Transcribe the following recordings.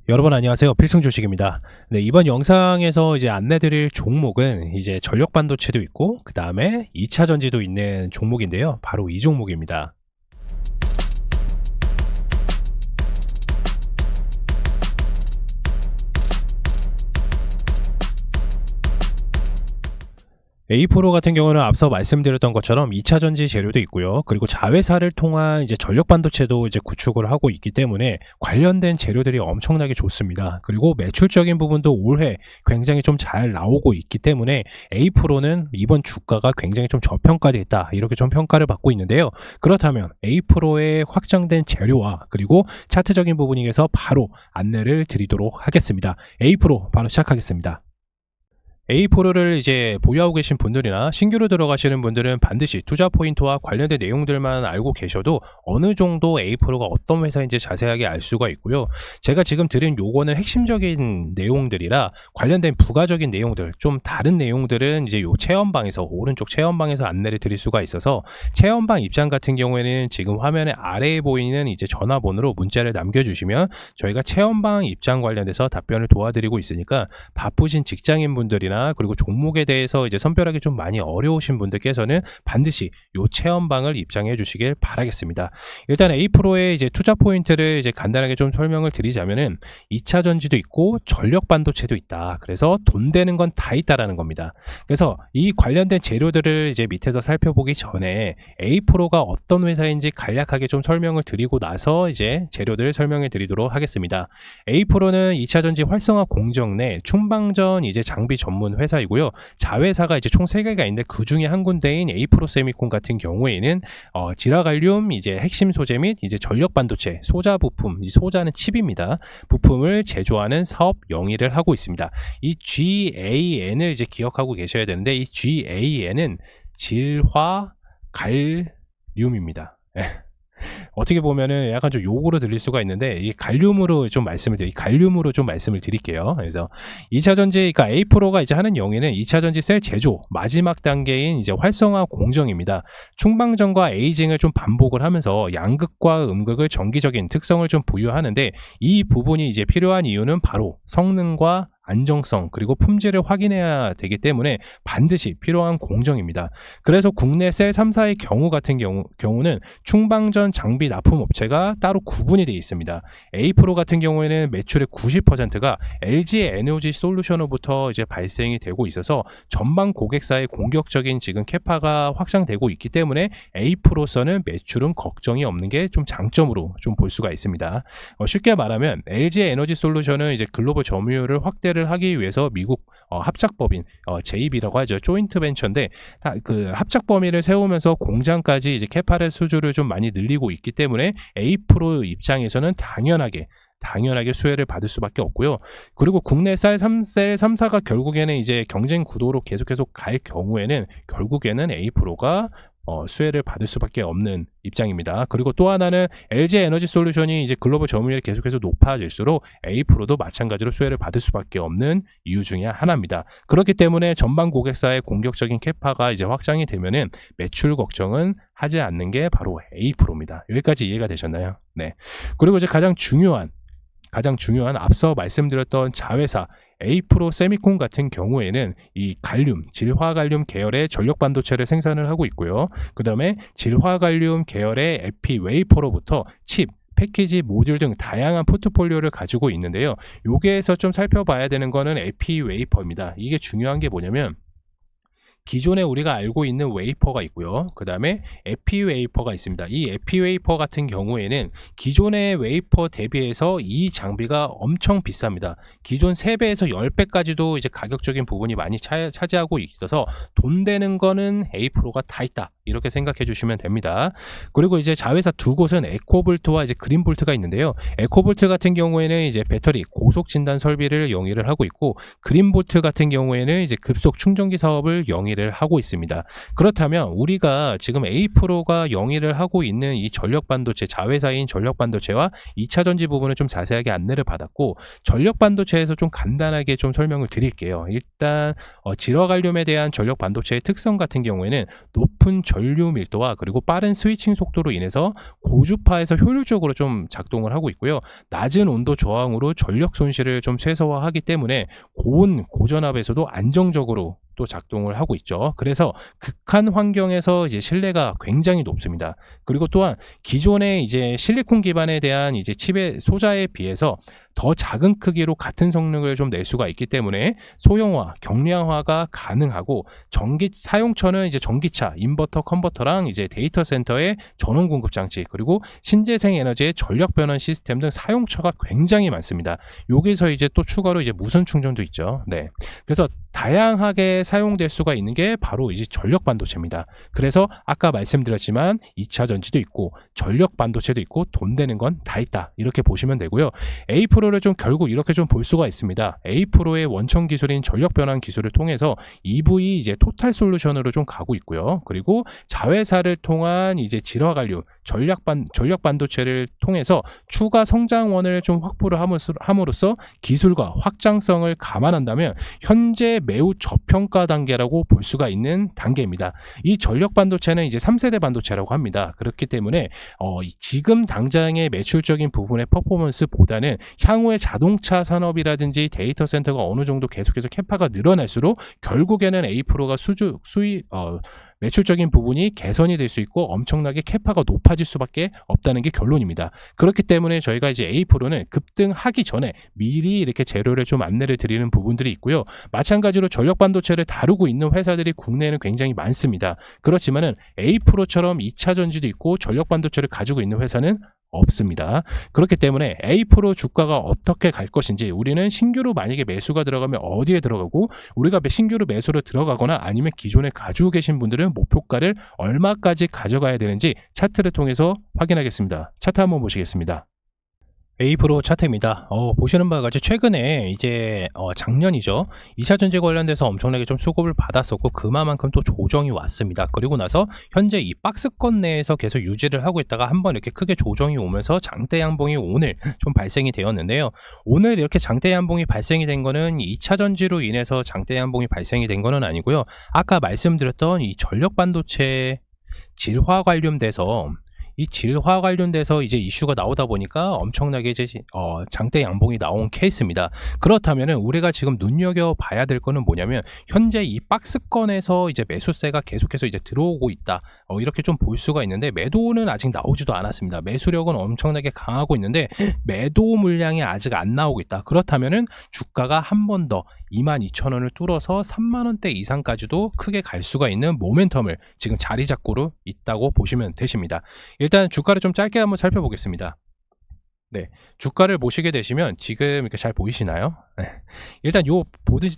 여러분 안녕하세요. 필승주식입니다. 네, 이번 영상에서 이제 안내드릴 종목은 이제 전력 반도체도 있고 그 다음에 2차 전지도 있는 종목인데요. 바로 이 종목입니다. A-프로 같은 경우는 앞서 말씀드렸던 것처럼 2차 전지 재료도 있고요. 그리고 자회사를 통한 이제 전력 반도체도 이제 구축을 하고 있기 때문에 관련된 재료들이 엄청나게 좋습니다. 그리고 매출적인 부분도 올해 굉장히 좀 잘 나오고 있기 때문에 A-프로는 이번 주가가 굉장히 좀 저평가됐다, 이렇게 좀 평가를 받고 있는데요. 그렇다면 A-프로의 확장된 재료와 그리고 차트적인 부분에서 바로 안내를 드리도록 하겠습니다. A-프로 바로 시작하겠습니다. A-프로를 이제 보유하고 계신 분들이나 신규로 들어가시는 분들은 반드시 투자 포인트와 관련된 내용들만 알고 계셔도 어느 정도 A-프로가 어떤 회사인지 자세하게 알 수가 있고요. 제가 지금 드린 요거는 핵심적인 내용들이라 관련된 부가적인 내용들, 좀 다른 내용들은 이제 요 체험방에서, 오른쪽 체험방에서 안내를 드릴 수가 있어서 체험방 입장 같은 경우에는 지금 화면에 아래에 보이는 이제 전화번호로 문자를 남겨주시면 저희가 체험방 입장 관련돼서 답변을 도와드리고 있으니까 바쁘신 직장인 분들이나 그리고 종목에 대해서 이제 선별하기 좀 많이 어려우신 분들께서는 반드시 요 체험방을 입장해 주시길 바라겠습니다. 일단 A-프로의 이제 투자 포인트를 이제 간단하게 좀 설명을 드리자면은 2차 전지도 있고 전력 반도체도 있다. 그래서 돈 되는 건 다 있다라는 겁니다. 그래서 이 관련된 재료들을 이제 밑에서 살펴보기 전에 A-프로가 어떤 회사인지 간략하게 좀 설명을 드리고 나서 이제 재료들 설명해 드리도록 하겠습니다. A-프로는 2차 전지 활성화 공정 내 충방전 이제 장비 전문 회사이고요. 자회사가 이제 총 3개가 있는데 그 중에 한 군데인 A-프로 세미콘 같은 경우에는 지라갈륨 이제 핵심 소재 및 이제 전력 반도체 소자 부품, 이 소자는 칩입니다. 부품을 제조하는 사업 영위를 하고 있습니다. 이 GAN을 이제 기억하고 계셔야 되는데 이 GAN은 질화 갈륨입니다. 어떻게 보면은 약간 좀 욕으로 들릴 수가 있는데 이 갈륨으로 좀 말씀을 드릴게요. 그래서 2차 전지, 그러니까 A-프로가 이제 하는 영위는 2차 전지 셀 제조 마지막 단계인 이제 활성화 공정입니다. 충방전과 에이징을 좀 반복을 하면서 양극과 음극을 정기적인 특성을 좀 부여하는데 이 부분이 이제 필요한 이유는 바로 성능과 안정성 그리고 품질을 확인해야 되기 때문에 반드시 필요한 공정입니다. 그래서 국내 셀 3사의 경우 같은 경우는 충방전 장비 납품 업체가 따로 구분이 되어 있습니다. A-프로 같은 경우에는 매출의 90%가 LG 에너지 솔루션으로부터 이제 발생이 되고 있어서 전방 고객사의 공격적인 지금 캐파가 확장되고 있기 때문에 A-프로서는 매출은 걱정이 없는 게 좀 장점으로 좀 볼 수가 있습니다. 쉽게 말하면 LG 에너지 솔루션은 이제 글로벌 점유율을 확대를 하기 위해서 미국 합작법인 JB라고 하죠. 조인트 벤처인데 그 합작 범위를 세우면서 공장까지 이제 캐파의 수주를 좀 많이 늘리고 있기 때문에 A-프로 입장에서는 당연하게 수혜를 받을 수밖에 없고요. 그리고 국내 셀 3사가 결국에는 이제 경쟁 구도로 계속 갈 경우에는 결국에는 A-프로가 수혜를 받을 수밖에 없는 입장입니다. 그리고 또 하나는 LG 에너지 솔루션이 이제 글로벌 점유율이 계속해서 높아질수록 A-프로도 마찬가지로 수혜를 받을 수밖에 없는 이유 중에 하나입니다. 그렇기 때문에 전방 고객사의 공격적인 캐파가 이제 확장이 되면은 매출 걱정은 하지 않는 게 바로 A-프로입니다. 여기까지 이해가 되셨나요? 네. 그리고 이제 가장 중요한 앞서 말씀드렸던 자회사 A-프로 세미콘 같은 경우에는 이 갈륨, 질화갈륨 계열의 전력 반도체를 생산을 하고 있고요. 그 다음에 질화갈륨 계열의 에피 웨이퍼로부터 칩, 패키지, 모듈 등 다양한 포트폴리오를 가지고 있는데요. 여기에서 좀 살펴봐야 되는 거는 에피 웨이퍼입니다. 이게 중요한 게 뭐냐면 기존에 우리가 알고 있는 웨이퍼가 있고요. 그 다음에 에피 웨이퍼가 있습니다. 이 에피 웨이퍼 같은 경우에는 기존의 웨이퍼 대비해서 이 장비가 엄청 비쌉니다. 기존 3배에서 10배까지도 이제 가격적인 부분이 많이 차지하고 있어서 돈 되는 거는 A-프로가 다 있다, 이렇게 생각해 주시면 됩니다. 그리고 이제 자회사 두 곳은 에코볼트와 이제 그린볼트가 있는데요. 에코볼트 같은 경우에는 이제 배터리 고속 진단 설비를 영위를 하고 있고, 그린볼트 같은 경우에는 이제 급속 충전기 사업을 영위를 영위를 하고 있습니다. 그렇다면 우리가 지금 A-Pro가 영위를 하고 있는 이 전력반도체, 자회사인 전력반도체와 2차전지 부분을 좀 자세하게 안내를 받았고, 전력반도체에서 좀 간단하게 좀 설명을 드릴게요. 일단 질화갈륨에 대한 전력반도체의 특성 같은 경우에는 높은 전류 밀도와 그리고 빠른 스위칭 속도로 인해서 고주파에서 효율적으로 좀 작동을 하고 있고요. 낮은 온도 저항으로 전력 손실을 좀 최소화하기 때문에 고온 고전압에서도 안정적으로 또 작동을 하고 있죠. 그래서 극한 환경에서 이제 신뢰가 굉장히 높습니다. 그리고 또한 기존의 이제 실리콘 기반에 대한 이제 칩의 소자에 비해서 더 작은 크기로 같은 성능을 좀 낼 수가 있기 때문에 소형화, 경량화가 가능하고, 전기 사용처는 이제 전기차, 인버터, 컨버터랑 이제 데이터 센터의 전원 공급 장치, 그리고 신재생 에너지의 전력 변환 시스템 등 사용처가 굉장히 많습니다. 여기서 이제 또 추가로 이제 무선 충전도 있죠. 네. 그래서 다양하게 사용될 수가 있는 게 바로 이제 전력 반도체입니다. 그래서 아까 말씀드렸지만 2차 전지도 있고 전력 반도체도 있고 돈 되는 건 다 있다, 이렇게 보시면 되고요. A-Pro를 좀 결국 이렇게 좀 볼 수가 있습니다. A-Pro의 원천 기술인 전력 변환 기술을 통해서 EV 이제 토탈 솔루션으로 좀 가고 있고요. 그리고 자회사를 통한 이제 질화관류, 전력 반도체를 통해서 추가 성장원을 좀 확보를 함으로써 기술과 확장성을 감안한다면 현재 매우 저평가 단계라고 볼 수가 있는 단계입니다. 이 전력 반도체는 이제 3세대 반도체라고 합니다. 그렇기 때문에 지금 당장의 매출적인 부분의 퍼포먼스보다는 향후에 자동차 산업이라든지 데이터 센터가 어느 정도 계속해서 캐파가 늘어날수록 결국에는 A-Pro가 매출적인 부분이 개선이 될 수 있고 엄청나게 캐파가 높아질 수밖에 없다는 게 결론입니다. 그렇기 때문에 저희가 이제 A-Pro는 급등하기 전에 미리 이렇게 재료를 좀 안내를 드리는 부분들이 있고요. 마찬가지로 전력 반도체를 다루고 있는 회사들이 국내에는 굉장히 많습니다. 그렇지만은 A-Pro처럼 2차 전지도 있고 전력 반도체를 가지고 있는 회사는 없습니다. 그렇기 때문에 A-Pro 주가가 어떻게 갈 것인지, 우리는 신규로 만약에 매수가 들어가면 어디에 들어가고, 우리가 신규로 매수로 들어가거나 아니면 기존에 가지고 계신 분들은 목표가를 얼마까지 가져가야 되는지 차트를 통해서 확인하겠습니다. 차트 한번 보시겠습니다. A-Pro 차트입니다. 보시는 바와 같이 최근에 이제 작년이죠. 2차 전지 관련돼서 엄청나게 좀 수급을 받았었고 그만큼 또 조정이 왔습니다. 그리고 나서 현재 이 박스권 내에서 계속 유지를 하고 있다가 한번 이렇게 크게 조정이 오면서 장대 양봉이 오늘 좀 발생이 되었는데요. 오늘 이렇게 장대 양봉이 발생이 된 거는 2차 전지로 인해서 장대 양봉이 발생이 된 거는 아니고요. 아까 말씀드렸던 이 전력 반도체 질화 관련돼서 이제 이슈가 나오다 보니까 엄청나게 이제 장대 양봉이 나온 케이스입니다. 그렇다면은 우리가 지금 눈여겨 봐야 될 거는 뭐냐면, 현재 이 박스권에서 이제 매수세가 계속해서 이제 들어오고 있다, 이렇게 좀 볼 수가 있는데, 매도는 아직 나오지도 않았습니다. 매수력은 엄청나게 강하고 있는데 매도 물량이 아직 안 나오고 있다. 그렇다면은 주가가 한 번 더 22,000원을 뚫어서 3만원대 이상까지도 크게 갈 수가 있는 모멘텀을 지금 자리 잡고 있다고 보시면 되십니다. 일단 주가를 좀 짧게 한번 살펴보겠습니다. 네, 주가를 보시게 되시면 지금 이렇게 잘 보이시나요? 네. 일단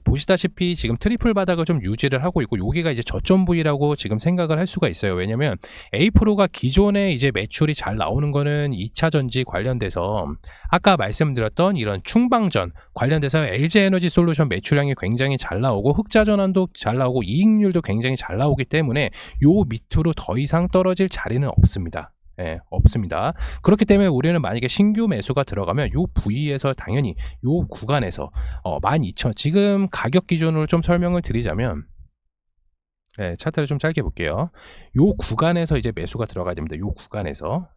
보시다시피 지금 트리플 바닥을 좀 유지를 하고 있고, 여기가 이제 저점 부위라고 지금 생각을 할 수가 있어요. 왜냐면 A-Pro가 기존에 이제 매출이 잘 나오는 거는 2차 전지 관련돼서 아까 말씀드렸던 이런 충방전 관련돼서 LG 에너지 솔루션 매출량이 굉장히 잘 나오고 흑자 전환도 잘 나오고 이익률도 굉장히 잘 나오기 때문에 요 밑으로 더 이상 떨어질 자리는 없습니다. 네, 없습니다. 그렇기 때문에 우리는 만약에 신규 매수가 들어가면 요 부위에서 당연히 요 구간에서 12,000, 지금 가격 기준으로 좀 설명을 드리자면, 네, 차트를 좀 짧게 볼게요. 요 구간에서 이제 매수가 들어가야 됩니다. 요 구간에서,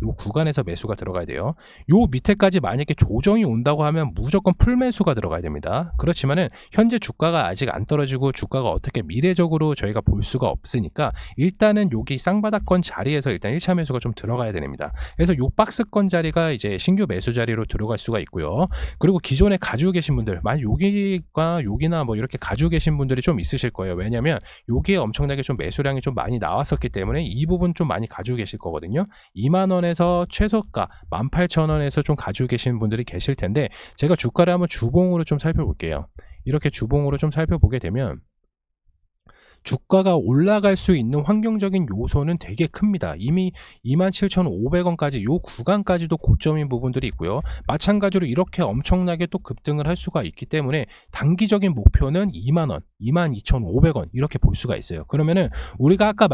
요 구간에서 매수가 들어가야 돼요. 요 밑에까지 만약에 조정이 온다고 하면 무조건 풀 매수가 들어가야 됩니다. 그렇지만은 현재 주가가 아직 안 떨어지고 주가가 어떻게 미래적으로 저희가 볼 수가 없으니까 일단은 여기 쌍바닥권 자리에서 일단 1차 매수가 좀 들어가야 됩니다. 그래서 요 박스권 자리가 이제 신규 매수 자리로 들어갈 수가 있고요. 그리고 기존에 가지고 계신 분들, 만약 여기나 뭐 이렇게 가지고 계신 분들이 좀 있으실 거예요. 왜냐면 여기에 엄청나게 좀 매수량이 좀 많이 나왔었기 때문에 이 부분 좀 많이 가지고 계실 거거든요. 2만원에서 최저가 18,000원에서 좀 가지고 계시는 분들이 계실 텐데, 제가 주가를 한번 주봉으로 좀 살펴볼게요. 이렇게 주봉으로 좀 살펴보게 되면 주가가 올라갈 수 있는 환경적인 요소는 되게 큽니다. 이미 27,500원까지 요 구간까지도 고점인 부분들이 있고요. 마찬가지로 이렇게 엄청나게 또 급등을 할 수가 있기 때문에 단기적인 목표는 2만원, 22,500원 이렇게 볼 수가 있어요. 그러면은 우리가 아까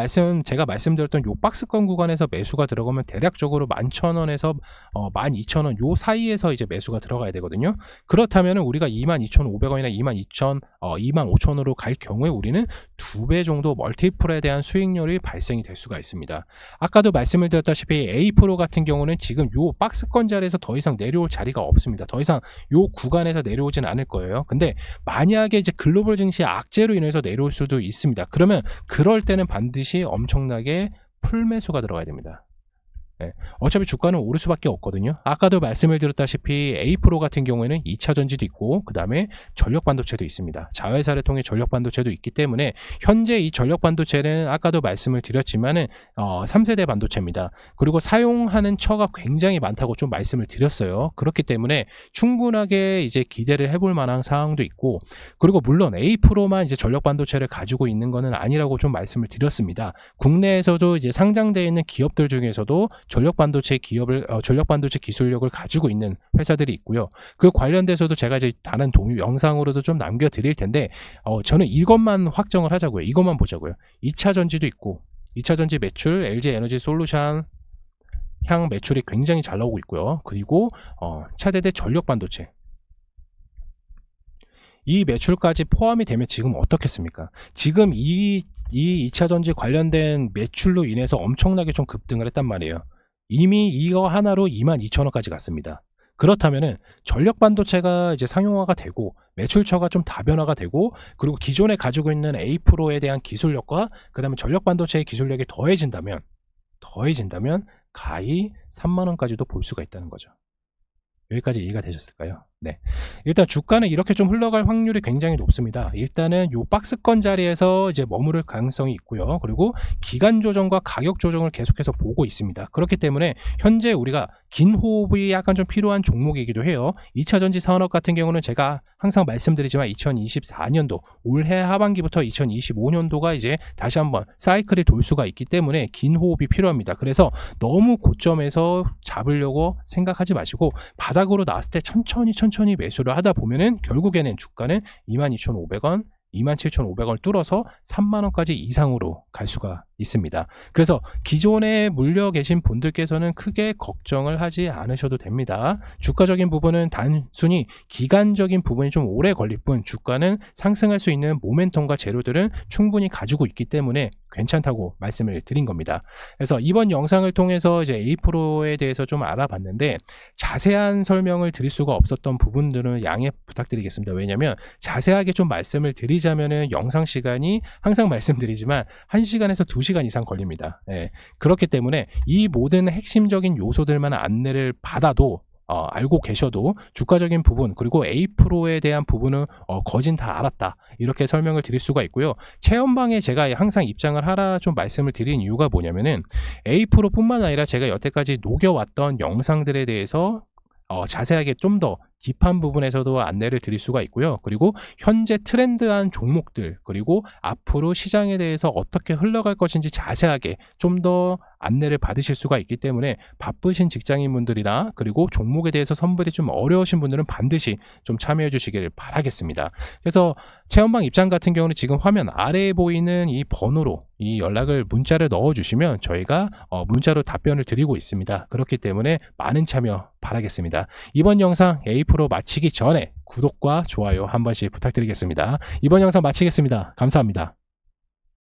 제가 말씀드렸던 요 박스권 구간에서 매수가 들어가면 대략적으로 11,000원에서 12,000원 요 사이에서 이제 매수가 들어가야 되거든요. 그렇다면은 우리가 22,500원이나 25,000원으로 갈 경우에 우리는 2배 정도 멀티플에 대한 수익률이 발생이 될 수가 있습니다. 아까도 말씀을 드렸다시피 A-프로 같은 경우는 지금 요 박스권 자리에서 더 이상 내려올 자리가 없습니다. 더 이상 요 구간에서 내려오진 않을 거예요. 근데 만약에 이제 글로벌 증시 악재로 인해서 내려올 수도 있습니다. 그러면 그럴 때는 반드시 엄청나게 풀매수가 들어가야 됩니다. 네. 어차피 주가는 오를 수밖에 없거든요. 아까도 말씀을 드렸다시피 A-프로 같은 경우에는 2차 전지도 있고 그 다음에 전력 반도체도 있습니다. 자회사를 통해 전력 반도체도 있기 때문에 현재 이 전력 반도체는 아까도 말씀을 드렸지만은 3세대 반도체입니다. 그리고 사용하는 처가 굉장히 많다고 좀 말씀을 드렸어요. 그렇기 때문에 충분하게 이제 기대를 해볼 만한 사항도 있고, 그리고 물론 A-프로만 이제 전력 반도체를 가지고 있는 것은 아니라고 좀 말씀을 드렸습니다. 국내에서도 이제 상장되어 있는 기업들 중에서도 전력 반도체 기술력을 가지고 있는 회사들이 있고요. 그 관련돼서도 제가 이제 다른 영상으로도 좀 남겨드릴 텐데, 저는 이것만 확정을 하자고요. 이것만 보자고요. 2차 전지도 있고, 2차 전지 매출, LG 에너지 솔루션 향 매출이 굉장히 잘 나오고 있고요. 그리고 차세대 전력 반도체. 이 매출까지 포함이 되면 지금 어떻겠습니까? 지금 이 2차 전지 관련된 매출로 인해서 엄청나게 좀 급등을 했단 말이에요. 이미 이거 하나로 22,000원까지 갔습니다. 그렇다면은 전력 반도체가 이제 상용화가 되고 매출처가 좀 다변화가 되고, 그리고 기존에 가지고 있는 A-프로에 대한 기술력과 그 다음에 전력 반도체의 기술력이 더해진다면 가히 3만원까지도 볼 수가 있다는 거죠. 여기까지 이해가 되셨을까요? 네. 일단 주가는 이렇게 좀 흘러갈 확률이 굉장히 높습니다. 일단은 요 박스권 자리에서 이제 머무를 가능성이 있고요. 그리고 기간 조정과 가격 조정을 계속해서 보고 있습니다. 그렇기 때문에 현재 우리가 긴 호흡이 약간 좀 필요한 종목이기도 해요. 2차 전지 산업 같은 경우는 제가 항상 말씀드리지만 2024년도 올해 하반기부터 2025년도가 이제 다시 한번 사이클이 돌 수가 있기 때문에 긴 호흡이 필요합니다. 그래서 너무 고점에서 잡으려고 생각하지 마시고 바닥으로 나왔을 때 천천히 매수를 하다 보면은 결국에는 주가는 22,500원, 27,500원을 뚫어서 3만원까지 이상으로 갈 수가 있습니다. 그래서 기존에 물려 계신 분들께서는 크게 걱정을 하지 않으셔도 됩니다. 주가적인 부분은 단순히 기간적인 부분이 좀 오래 걸릴 뿐 주가는 상승할 수 있는 모멘텀과 재료들은 충분히 가지고 있기 때문에 괜찮다고 말씀을 드린 겁니다. 그래서 이번 영상을 통해서 이제 A-프로에 대해서 좀 알아봤는데 자세한 설명을 드릴 수가 없었던 부분들은 양해 부탁드리겠습니다. 왜냐하면 자세하게 좀 말씀을 드리자면은 영상 시간이 항상 말씀드리지만 1시간에서 2시간 이상 걸립니다. 예. 그렇기 때문에 이 모든 핵심적인 요소들만 안내를 받아도 알고 계셔도 주가적인 부분 그리고 A-프로에 대한 부분은 거진 다 알았다 이렇게 설명을 드릴 수가 있고요. 체험방에 제가 항상 입장을 하라 좀 말씀을 드린 이유가 뭐냐면은 A-프로 뿐만 아니라 제가 여태까지 녹여왔던 영상들에 대해서 자세하게 좀 더 딥한 부분에서도 안내를 드릴 수가 있고요. 그리고 현재 트렌드한 종목들 그리고 앞으로 시장에 대해서 어떻게 흘러갈 것인지 자세하게 좀 더 안내를 받으실 수가 있기 때문에 바쁘신 직장인분들이나 그리고 종목에 대해서 선별이 좀 어려우신 분들은 반드시 좀 참여해 주시길 바라겠습니다. 그래서 체험방 입장 같은 경우는 지금 화면 아래에 보이는 이 번호로 이 문자를 넣어 주시면 저희가 문자로 답변을 드리고 있습니다. 그렇기 때문에 많은 참여 바라겠습니다. 이번 영상 A-프로 마치기 전에 구독과 좋아요 한 번씩 부탁드리겠습니다. 이번 영상 마치겠습니다. 감사합니다.